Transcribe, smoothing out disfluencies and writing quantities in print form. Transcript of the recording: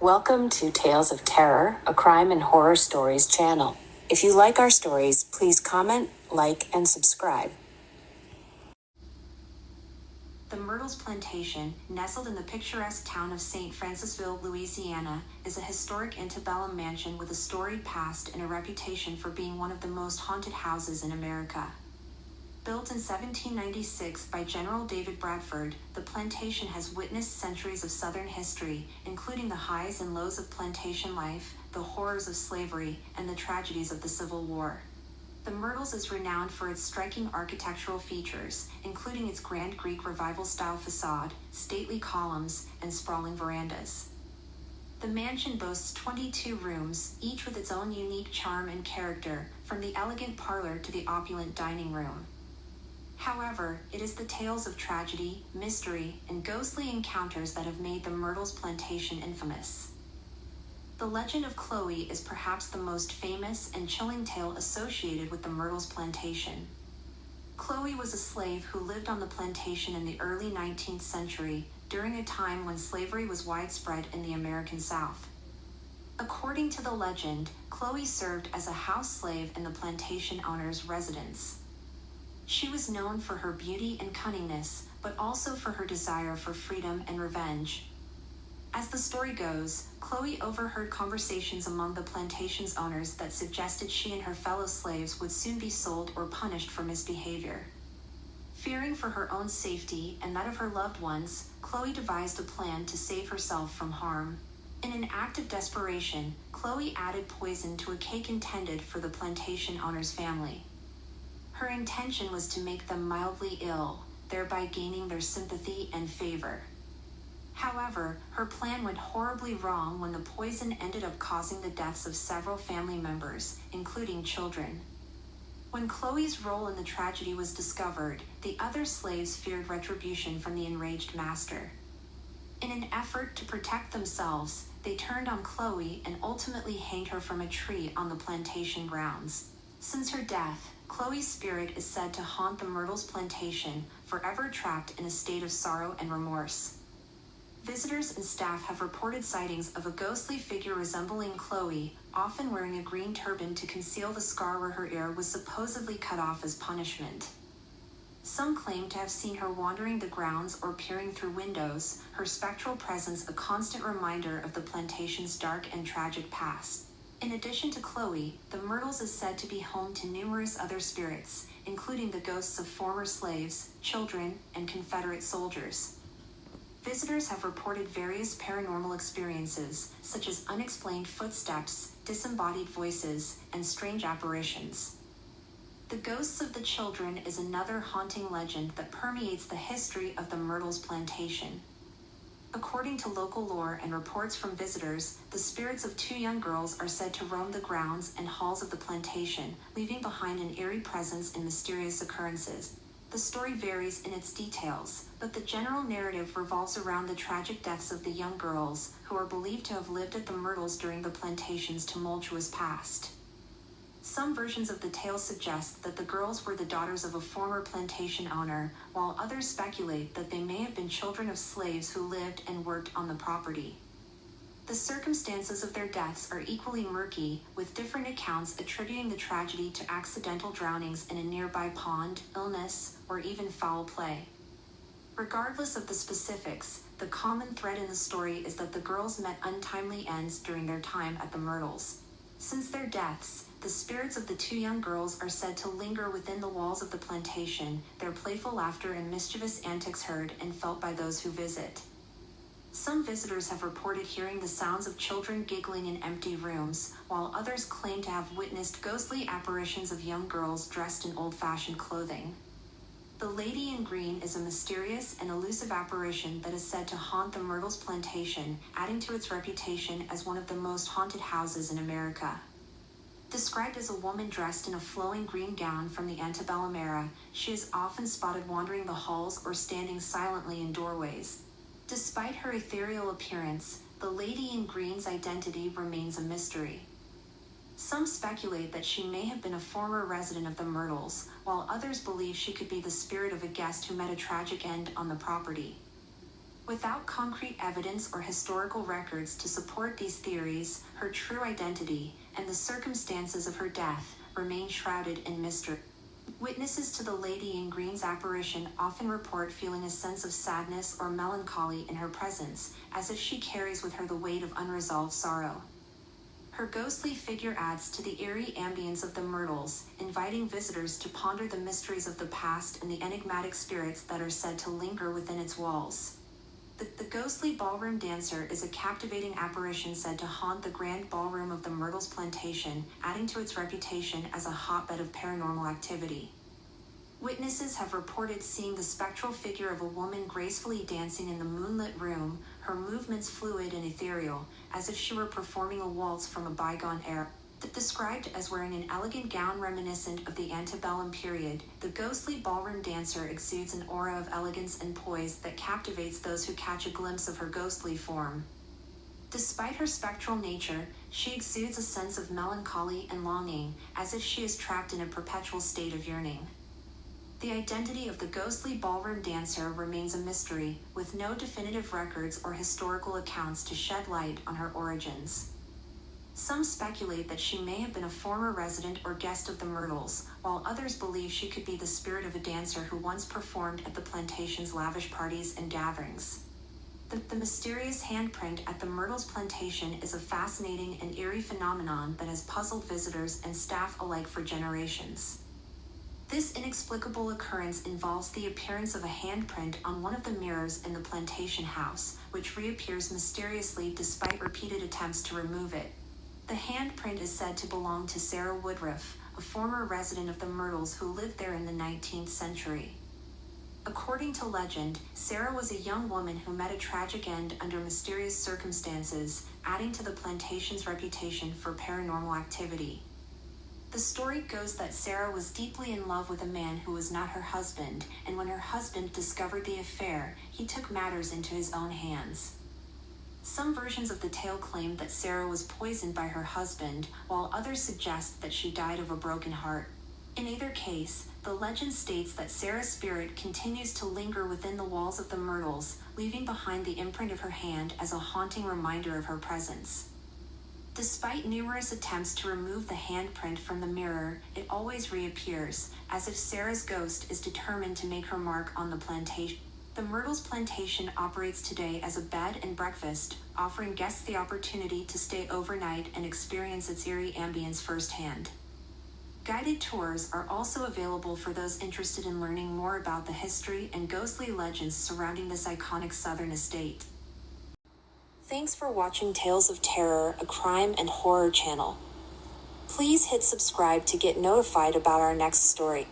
Welcome to Tales of Terror, a crime and horror stories channel. If you like our stories, please comment, like, and subscribe. The Myrtles Plantation, nestled in the picturesque town of St. Francisville, Louisiana, is a historic antebellum mansion with a storied past and a reputation for being one of the most haunted houses in America. Built in 1796 by General David Bradford, the plantation has witnessed centuries of Southern history, including the highs and lows of plantation life, the horrors of slavery, and the tragedies of the Civil War. The Myrtles is renowned for its striking architectural features, including its grand Greek Revival-style facade, stately columns, and sprawling verandas. The mansion boasts 22 rooms, each with its own unique charm and character, from the elegant parlor to the opulent dining room. However, it is the tales of tragedy, mystery, and ghostly encounters that have made the Myrtles Plantation infamous. The legend of Chloe is perhaps the most famous and chilling tale associated with the Myrtles Plantation. Chloe was a slave who lived on the plantation in the early 19th century, during a time when slavery was widespread in the American South. According to the legend, Chloe served as a house slave in the plantation owner's residence. She was known for her beauty and cunningness, but also for her desire for freedom and revenge. As the story goes, Chloe overheard conversations among the plantation's owners that suggested she and her fellow slaves would soon be sold or punished for misbehavior. Fearing for her own safety and that of her loved ones, Chloe devised a plan to save herself from harm. In an act of desperation, Chloe added poison to a cake intended for the plantation owner's family. Her intention was to make them mildly ill, thereby gaining their sympathy and favor. However, her plan went horribly wrong when the poison ended up causing the deaths of several family members, including children. When Chloe's role in the tragedy was discovered, the other slaves feared retribution from the enraged master. In an effort to protect themselves, they turned on Chloe and ultimately hanged her from a tree on the plantation grounds. Since her death, Chloe's spirit is said to haunt the Myrtles Plantation, forever trapped in a state of sorrow and remorse. Visitors and staff have reported sightings of a ghostly figure resembling Chloe, often wearing a green turban to conceal the scar where her ear was supposedly cut off as punishment. Some claim to have seen her wandering the grounds or peering through windows, her spectral presence a constant reminder of the plantation's dark and tragic past. In addition to Chloe, the Myrtles is said to be home to numerous other spirits, including the ghosts of former slaves, children, and Confederate soldiers. Visitors have reported various paranormal experiences, such as unexplained footsteps, disembodied voices, and strange apparitions. The ghosts of the children is another haunting legend that permeates the history of the Myrtles Plantation. According to local lore and reports from visitors, the spirits of two young girls are said to roam the grounds and halls of the plantation, leaving behind an eerie presence in mysterious occurrences. The story varies in its details, but the general narrative revolves around the tragic deaths of the young girls, who are believed to have lived at the Myrtles during the plantation's tumultuous past. Some versions of the tale suggest that the girls were the daughters of a former plantation owner, while others speculate that they may have been children of slaves who lived and worked on the property. The circumstances of their deaths are equally murky, with different accounts attributing the tragedy to accidental drownings in a nearby pond, illness, or even foul play. Regardless of the specifics, the common thread in the story is that the girls met untimely ends during their time at the Myrtles. Since their deaths, the spirits of the two young girls are said to linger within the walls of the plantation, their playful laughter and mischievous antics heard and felt by those who visit. Some visitors have reported hearing the sounds of children giggling in empty rooms, while others claim to have witnessed ghostly apparitions of young girls dressed in old-fashioned clothing. The Lady in Green is a mysterious and elusive apparition that is said to haunt the Myrtles Plantation, adding to its reputation as one of the most haunted houses in America. Described as a woman dressed in a flowing green gown from the antebellum era, she is often spotted wandering the halls or standing silently in doorways. Despite her ethereal appearance, the Lady in Green's identity remains a mystery. Some speculate that she may have been a former resident of the Myrtles, while others believe she could be the spirit of a guest who met a tragic end on the property. Without concrete evidence or historical records to support these theories, her true identity and the circumstances of her death remain shrouded in mystery. Witnesses to the Lady in Green's apparition often report feeling a sense of sadness or melancholy in her presence, as if she carries with her the weight of unresolved sorrow. Her ghostly figure adds to the eerie ambience of the Myrtles, inviting visitors to ponder the mysteries of the past and the enigmatic spirits that are said to linger within its walls. The ghostly ballroom dancer is a captivating apparition said to haunt the grand ballroom of the Myrtles Plantation, adding to its reputation as a hotbed of paranormal activity. Witnesses have reported seeing the spectral figure of a woman gracefully dancing in the moonlit room, her movements fluid and ethereal, as if she were performing a waltz from a bygone era. Described as wearing an elegant gown reminiscent of the antebellum period, the ghostly ballroom dancer exudes an aura of elegance and poise that captivates those who catch a glimpse of her ghostly form. Despite her spectral nature, she exudes a sense of melancholy and longing, as if she is trapped in a perpetual state of yearning. The identity of the ghostly ballroom dancer remains a mystery, with no definitive records or historical accounts to shed light on her origins. Some speculate that she may have been a former resident or guest of the Myrtles, while others believe she could be the spirit of a dancer who once performed at the plantation's lavish parties and gatherings. The mysterious handprint at the Myrtles Plantation is a fascinating and eerie phenomenon that has puzzled visitors and staff alike for generations. This inexplicable occurrence involves the appearance of a handprint on one of the mirrors in the plantation house, which reappears mysteriously despite repeated attempts to remove it. The handprint is said to belong to Sarah Woodruff, a former resident of the Myrtles who lived there in the 19th century. According to legend, Sarah was a young woman who met a tragic end under mysterious circumstances, adding to the plantation's reputation for paranormal activity. The story goes that Sarah was deeply in love with a man who was not her husband, and when her husband discovered the affair, he took matters into his own hands. Some versions of the tale claim that Sarah was poisoned by her husband, while others suggest that she died of a broken heart. In either case, the legend states that Sarah's spirit continues to linger within the walls of the Myrtles, leaving behind the imprint of her hand as a haunting reminder of her presence. Despite numerous attempts to remove the handprint from the mirror, it always reappears, as if Sarah's ghost is determined to make her mark on the plantation. The Myrtles Plantation operates today as a bed and breakfast, offering guests the opportunity to stay overnight and experience its eerie ambience firsthand. Guided tours are also available for those interested in learning more about the history and ghostly legends surrounding this iconic southern estate. Thanks for watching Tales of Terror, a crime and horror channel. Please hit subscribe to get notified about our next story.